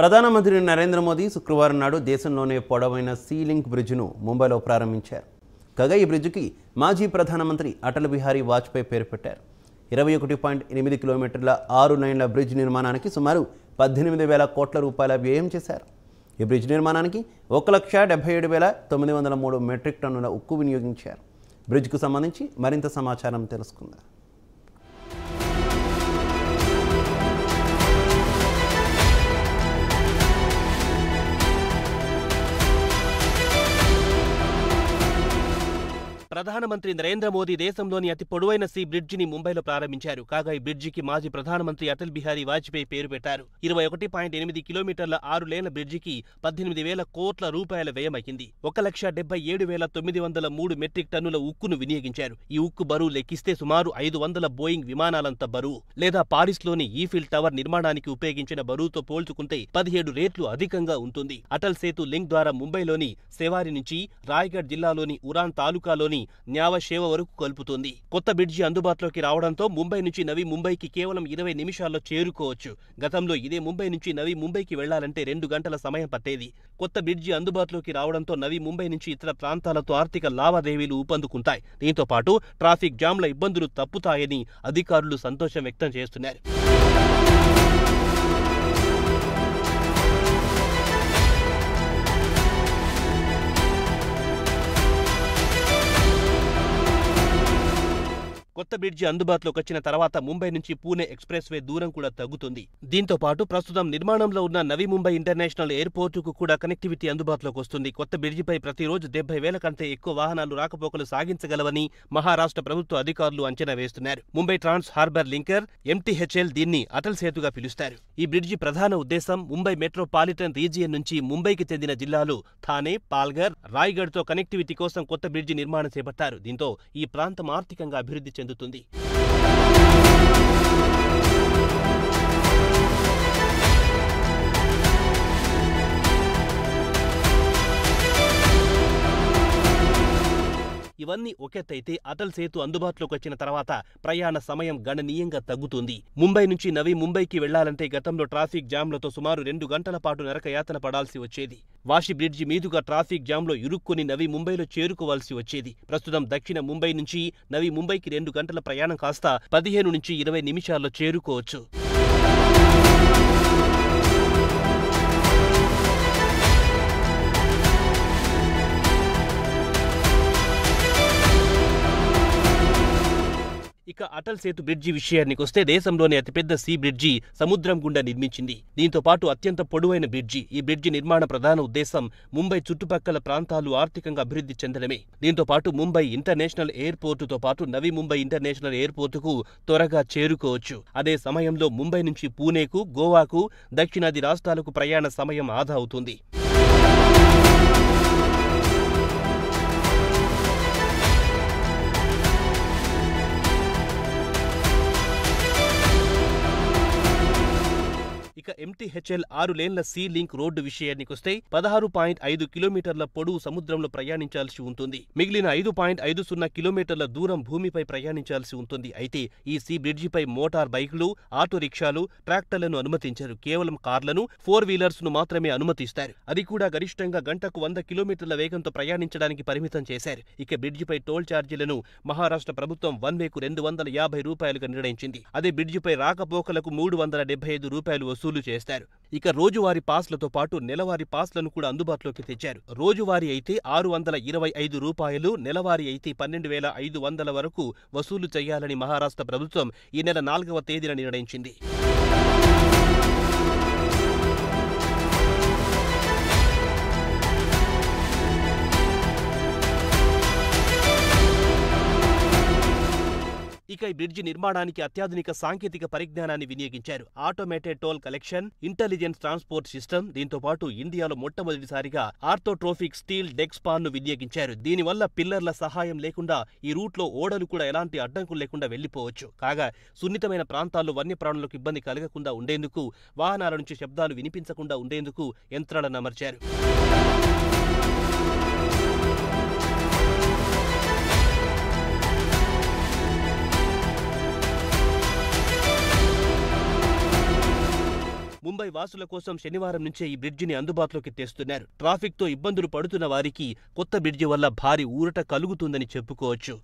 ప్రధానమంత్రి నరేంద్ర మోదీ శుక్రవారం నాడు దేశంలోనే పొడవైన సీ లింక్ బ్రిడ్జ్ను ముంబైలో ప్రారంభించారు. కాగా ఈ బ్రిడ్జికి మాజీ ప్రధానమంత్రి అటల్ బిహారీ వాజ్పేయి పేరు పెట్టారు. 21.8 కిలోమీటర్ల 6 లైన్ల బ్రిడ్జ్ నిర్మాణానికి సుమారు 18,000 కోట్ల రూపాయల వ్యయం చేశారు. ఈ బ్రిడ్జ్ నిర్మాణానికి 1,77,903 మెట్రిక్ టన్నుల ఉక్కు వినియోగించారు. బ్రిడ్జ్కు సంబంధించి మరింత సమాచారం తెలుసుకుందాం. ప్రధానమంత్రి నరేంద్ర మోదీ దేశంలోని అతి పొడవైన సీ బ్రిడ్జిని ముంబైలో ప్రారంభించారు. కాగా ఈ బ్రిడ్జికి మాజీ ప్రధానమంత్రి అటల్ బిహారీ వాజ్పేయి పేరు పెట్టారు. 21.8 కిలోమీటర్ల 6 లేన్ల బ్రిడ్జికి 18,000 కోట్ల రూపాయల వ్యయమైంది. 1,77,903 మెట్రిక్ టన్నుల ఉక్కును వినియోగించారు. ఈ ఉక్కు బరువు లెక్కిస్తే సుమారు 500 బోయింగ్ విమానాలంత బరువు, లేదా పారిస్లోని ఈఫిల్ టవర్ నిర్మాణానికి ఉపయోగించిన బరువుతో పోల్చుకుంటే 17 రెట్లు అధికంగా ఉంటుంది. అటల్ సేతు లింక్ ద్వారా ముంబైలోని సేవారి నుంచి రాయ్గఢ్ జిల్లాలోని ఉరాన్ తాలూకాలోని న్యావశేవ వరకు కలుపుతుంది. కొత్త బ్రిడ్జి అందుబాటులోకి రావడంతో ముంబై నుంచి నవీ ముంబైకి కేవలం 20 నిమిషాల్లో చేరుకోవచ్చు. గతంలో ఇదే ముంబై నుంచి నవీ ముంబైకి వెళ్లాలంటే 2 గంటల సమయం పట్టేది. కొత్త బ్రిడ్జి అందుబాటులోకి రావడంతో నవీ ముంబై నుంచి ఇతర ప్రాంతాలతో ఆర్థిక లావాదేవీలు ఊపందుకుంటాయి. దీంతో పాటు ట్రాఫిక్ జామ్ల ఇబ్బందులు తప్పుతాయని అధికారులు సంతోషం వ్యక్తం చేస్తున్నారు. కొత్త బ్రిడ్జి అందుబాటులోకి వచ్చిన తర్వాత ముంబై నుంచి పూణే ఎక్స్ప్రెస్ వే దూరం కూడా తగ్గుతుంది. దీంతో పాటు ప్రస్తుతం నిర్మాణంలో ఉన్న నవీ ముంబై ఇంటర్నేషనల్ ఎయిర్పోర్టుకు కూడా కనెక్టివిటీ అందుబాటులోకి వస్తుంది. కొత్త బ్రిడ్జిపై ప్రతిరోజు 70,000 కంటే ఎక్కువ వాహనాలు రాకపోకలు సాగించగలవని మహారాష్ట్ర ప్రభుత్వ అధికారులు అంచనా వేస్తున్నారు. Mumbai trans harbour linker MTHL దీన్ని అటల్ సేతుగా పిలుస్తారు. ఈ బ్రిడ్జి ప్రధాన ఉద్దేశం ముంబై మెట్రోపాలిటన్ రీజియన్ నుంచి ముంబైకి చెందిన జిల్లాలు థానే, పాల్ఘర్, రాయ్గఢ్ తో కనెక్టివిటీ కోసం కొత్త బ్రిడ్జి నిర్మాణం చేపట్టారు. దీంతో ఈ ప్రాంతం ఆర్థికంగా అభివృద్ధి చెందుతుంది. ఇవన్నీ ఒకెత్తైతే అటల్ సేతు అందుబాటులోకి వచ్చిన తర్వాత ప్రయాణ సమయం గణనీయంగా తగ్గుతుంది. ముంబై నుంచి నవీ ముంబైకి వెళ్లాలంటే గతంలో ట్రాఫిక్ జామ్లతో సుమారు 2 గంటల పాటు నరకయాతన పడాల్సి వచ్చేది. వాషి బ్రిడ్జి మీదుగా ట్రాఫిక్ జామ్లో ఇరుక్కుని నవీ ముంబైలో చేరుకోవాల్సి వచ్చేది. ప్రస్తుతం దక్షిణ ముంబై నుంచి నవీ ముంబైకి 2 గంటల ప్రయాణం కాస్త 15 నుంచి 20 నిమిషాల్లో చేరుకోవచ్చు. ఇక అటల్ సేతు బ్రిడ్జి విషయానికొస్తే దేశంలోని అతిపెద్ద సీ బ్రిడ్జి సముద్రం గుండా నిర్మించింది. దీంతో పాటు అత్యంత పొడవైన బ్రిడ్జి. ఈ బ్రిడ్జి నిర్మాణ ప్రధాన ఉద్దేశం ముంబై చుట్టుపక్కల ప్రాంతాలు ఆర్థికంగా అభివృద్ధి చెందడమే. దీంతో పాటు ముంబై ఇంటర్నేషనల్ ఎయిర్పోర్టుతో పాటు నవీ ముంబై ఇంటర్నేషనల్ ఎయిర్పోర్టుకు త్వరగా చేరుకోవచ్చు. అదే సమయంలో ముంబై నుంచి పూణేకు, గోవాకు, దక్షిణాది రాష్ట్రాలకు ప్రయాణ సమయం ఆదా అవుతుంది. ఇక MTHL 6 లేన్ల సీ లింక్ రోడ్డు విషయానికొస్తే 16.5 కిలోమీటర్ల పొడవు సముద్రంలో ప్రయాణించాల్సి ఉంటుంది. మిగిలిన 5.50 కిలోమీటర్ల దూరం భూమిపై ప్రయాణించాల్సి ఉంటుంది. అయితే ఈ సీ బ్రిడ్జిపై మోటార్ బైకులు, ఆటో రిక్షాలు, ట్రాక్టర్లను అనుమతించరు. కేవలం కార్లను, 4 వీలర్స్ ను మాత్రమే అనుమతిస్తారు. అది కూడా గరిష్టంగా గంటకు 100 కిలోమీటర్ల వేగంతో ప్రయాణించడానికి పరిమితం చేశారు. ఇక బ్రిడ్జిపై టోల్ ఛార్జీలను మహారాష్ట్ర ప్రభుత్వం 1 వేకు 250 రూపాయలుగా నిర్ణయించింది. అదే బ్రిడ్జిపై రాకపోకలకు 375 రూపాయలు వసూలు చేస్తారు. ఇక రోజువారీ పాస్లతో పాటు నెలవారీ పాస్లను కూడా అందుబాటులోకి తెచ్చారు. రోజువారీ అయితే 625 రూపాయలు, నెలవారీ అయితే 12,500 వరకు వసూలు చేయాలని మహారాష్ట్ర ప్రభుత్వం ఈ నెల 4వ తేదీన నిర్ణయించింది. ఇక ఈ బ్రిడ్జి నిర్మాణానికి అత్యాధునిక సాంకేతిక పరిజ్ఞానాన్ని వినియోగించారు. Automated toll collection, intelligence transport system, దీంతో పాటు ఇండియాలో మొట్టమొదటిసారిగా ఆర్థోట్రోఫిక్ స్టీల్ డెక్ స్పాన్ ను వినియోగించారు. దీనివల్ల పిల్లర్ల సహాయం లేకుండా ఈ రూట్లో ఓడలు కూడా ఎలాంటి అడ్డంకులు లేకుండా వెళ్లిపోవచ్చు. కాగా సున్నితమైన ప్రాంతాల్లో వన్యప్రాణులకు ఇబ్బంది కలగకుండా ఉండేందుకు, వాహనాల నుంచి శబ్దాలు వినిపించకుండా ఉండేందుకు యంత్రాలను అమర్చారు. ముంబై వాసుల కోసం శనివారం నుంచే ఈ బ్రిడ్జిని అందుబాటులోకి తెస్తున్నారు. ట్రాఫిక్తో ఇబ్బందులు పడుతున్న వారికి కొత్త బ్రిడ్జి వల్ల భారీ ఊరట కలుగుతుందని చెప్పుకోవచ్చు.